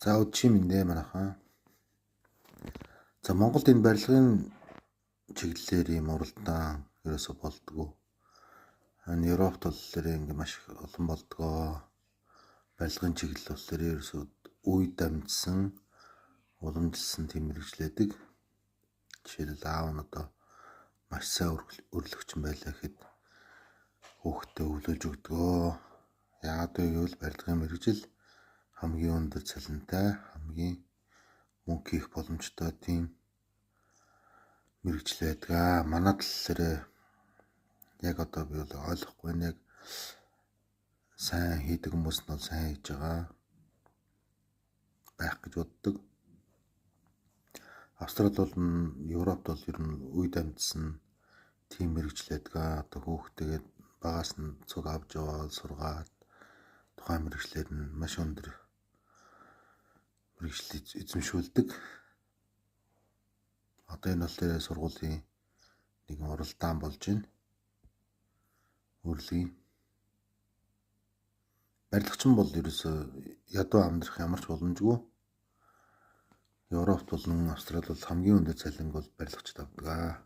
За өчим эндээ манайхаа. За Монголд энэ барилгын чиглэлээр ийм уралдаан ерөөсө болдгоо. Энэ Европт бол ингэ маш олон болдгоо. Барилгын чиглэл болохоор ерөөсө үе дамжсан, уламжилсан тийм мэрэгчлээдэг. Жишээлбэл аав нь одоо маш сайн өрлөгчн байлаа гэхэд хүүхдээ өвлөж өгдгөө. Яагаад вэ гэвэл барилгын мэрэгжил хамгийн өндөр цалинтай, хамгийн мөнгө хийх боломжтой тийм мэрэгжил байдаг. Манай талаараа яг одоо би бол ойлгохгүй нэг сайн хийдэг хүмүүс нь бол сайн хийж байгаа байх гэж боддог. Австрал бол Европт бол ер нь үе дамжсан тийм мэрэгжил байдаг. Одоо хүүхдтэйгээд багаас нь цуг авч яваад сургаад тухайн мэрэгчлэр нь маш өндөр мэрэгжил эзэмшүүлдэг. Одоо энэ бол тэр сургуулийн нэгэн уралдаан болж байна. Урлагийн барилгачин бол ерөөсөө ядуу амьдрах ямар ч боломжгүй. Европт болон Австрал бол хамгийн өндөр цалинг бол барилгачид авдаг.